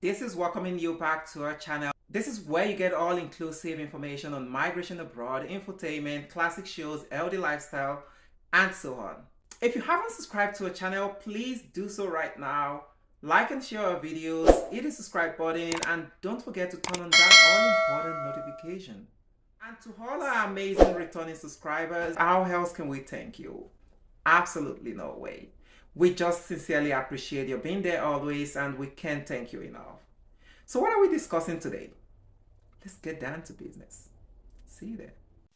This is welcoming you back to our channel. This is where you get all-inclusive information on migration abroad, infotainment, classic shows, healthy lifestyle, and so on. If you haven't subscribed to our channel, please do so right now. Like and share our videos, hit the subscribe button, and don't forget to turn on that all-important notification. And to all our amazing returning subscribers, how else can we thank you? Absolutely no way. We just sincerely appreciate you being there always, and we can't thank you enough. So what are we discussing today? Let's get down to business. See you there.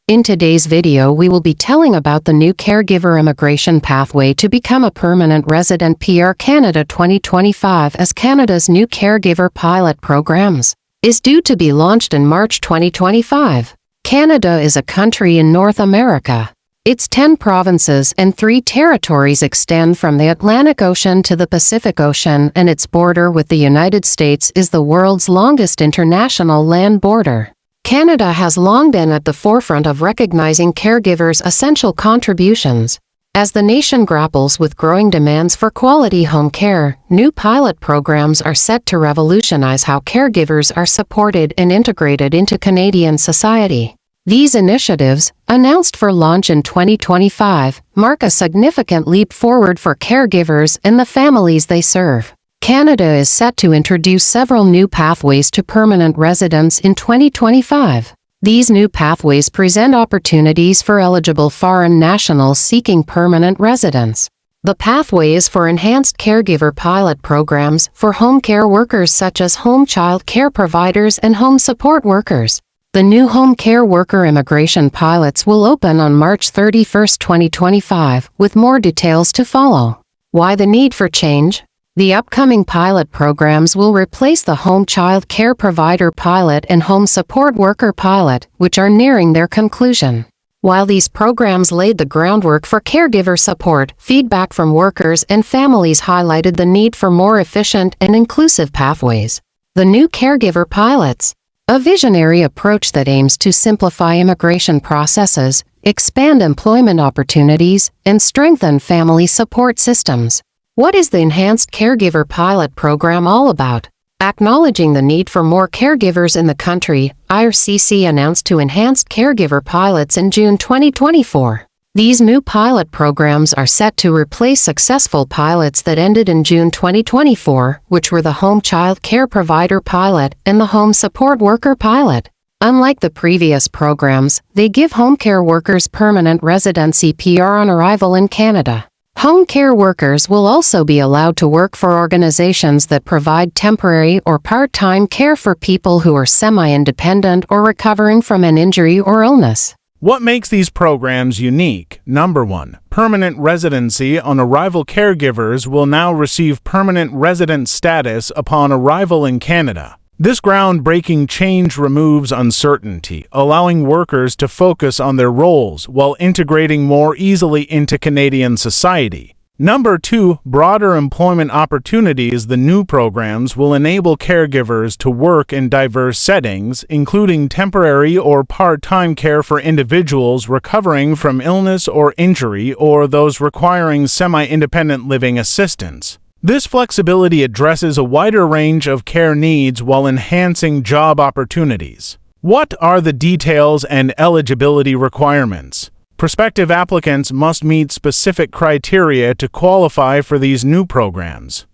In today's video, we will be telling about the new caregiver immigration pathway to become a permanent resident PR Canada 2025, as Canada's new caregiver pilot programs is due to be launched in March 2025. Canada is a country in North America. Its 10 provinces and 3 territories extend from the Atlantic Ocean to the Pacific Ocean, and its border with the United States is the world's longest international land border. Canada has long been at the forefront of recognizing caregivers' essential contributions. As the nation grapples with growing demands for quality home care, new pilot programs are set to revolutionize how caregivers are supported and integrated into Canadian society. These initiatives, announced for launch in 2025, mark a significant leap forward for caregivers and the families they serve. Canada is set to introduce several new pathways to permanent residence in 2025. These new pathways present opportunities for eligible foreign nationals seeking permanent residence. The pathway is for Enhanced Caregiver Pilot Programs for home care workers such as home child care providers and home support workers. The new home care worker immigration pilots will open on March 31, 2025, with more details to follow. Why the need for change? The upcoming pilot programs will replace the home child care provider pilot and home support worker pilot, which are nearing their conclusion. While these programs laid the groundwork for caregiver support, feedback from workers and families highlighted the need for more efficient and inclusive pathways. The new caregiver pilots, a visionary approach that aims to simplify immigration processes, expand employment opportunities, and strengthen family support systems. What is the Enhanced Caregiver Pilot Program all about? Acknowledging the need for more caregivers in the country, IRCC announced 2 Enhanced Caregiver Pilots in June 2024. These new pilot programs are set to replace successful pilots that ended in June 2024, which were the Home Child Care Provider Pilot and the Home Support Worker Pilot. Unlike the previous programs, they give home care workers permanent residency PR on arrival in Canada. Home care workers will also be allowed to work for organizations that provide temporary or part-time care for people who are semi-independent or recovering from an injury or illness. What makes these programs unique? Number 1. Permanent residency. On arrival, caregivers will now receive permanent resident status upon arrival in Canada. This groundbreaking change removes uncertainty, allowing workers to focus on their roles while integrating more easily into Canadian society. Number 2. Broader employment opportunities. The new programs will enable caregivers to work in diverse settings, including temporary or part-time care for individuals recovering from illness or injury or those requiring semi-independent living assistance. This flexibility addresses a wider range of care needs while enhancing job opportunities. What are the details and eligibility requirements? Prospective applicants must meet specific criteria to qualify for these new programs.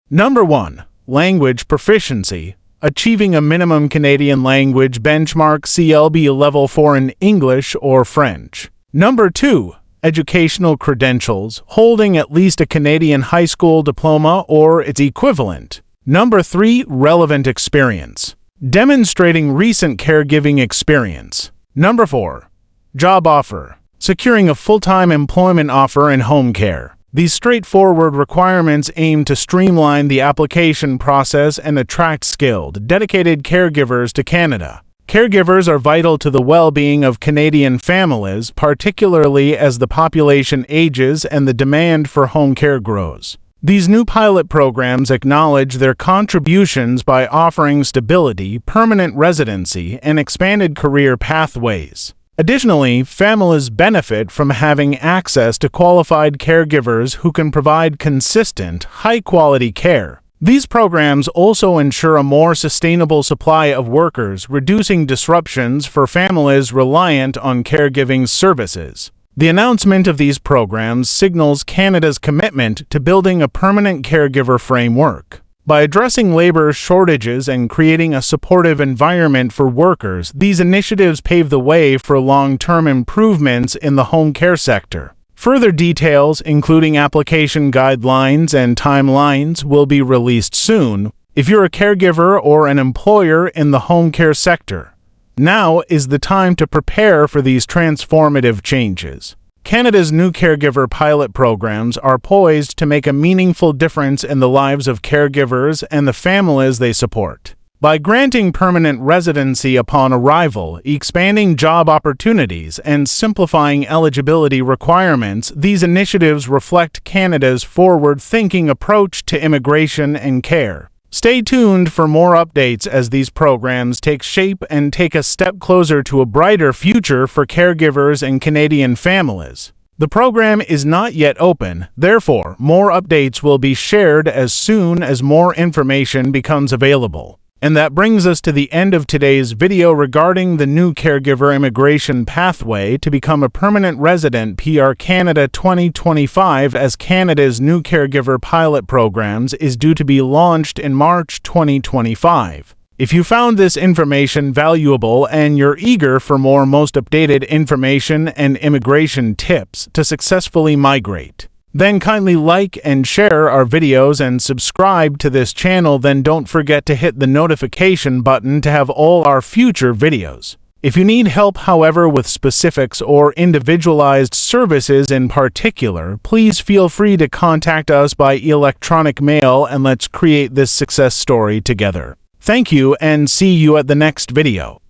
Number 1. Language proficiency. Achieving a minimum Canadian language benchmark CLB Level 4 in English or French. Number 2. Educational credentials. Holding at least a Canadian high school diploma or its equivalent. Number 3. Relevant experience. Demonstrating recent caregiving experience. Number 4. Job offer. Securing a full-time employment offer in home care. These straightforward requirements aim to streamline the application process and attract skilled, dedicated caregivers to Canada. Caregivers are vital to the well-being of Canadian families, particularly as the population ages and the demand for home care grows. These new pilot programs acknowledge their contributions by offering stability, permanent residency, and expanded career pathways. Additionally, families benefit from having access to qualified caregivers who can provide consistent, high-quality care. These programs also ensure a more sustainable supply of workers, reducing disruptions for families reliant on caregiving services. The announcement of these programs signals Canada's commitment to building a permanent caregiver framework. By addressing labor shortages and creating a supportive environment for workers, these initiatives pave the way for long-term improvements in the home care sector. Further details, including application guidelines and timelines, will be released soon. If you're a caregiver or an employer in the home care sector, now is the time to prepare for these transformative changes. Canada's new caregiver pilot programs are poised to make a meaningful difference in the lives of caregivers and the families they support. By granting permanent residency upon arrival, expanding job opportunities, and simplifying eligibility requirements, these initiatives reflect Canada's forward-thinking approach to immigration and care. Stay tuned for more updates as these programs take shape and take a step closer to a brighter future for caregivers and Canadian families. The program is not yet open, therefore, more updates will be shared as soon as more information becomes available. And that brings us to the end of today's video regarding the new caregiver immigration pathway to become a permanent resident PR Canada 2025, as Canada's new caregiver pilot programs is due to be launched in March 2025. If you found this information valuable and you're eager for more most updated information and immigration tips to successfully migrate, then kindly like and share our videos and subscribe to this channel. Then don't forget to hit the notification button to have all our future videos. If you need help, however, with specifics or individualized services in particular, please feel free to contact us by electronic mail and let's create this success story together. Thank you and see you at the next video.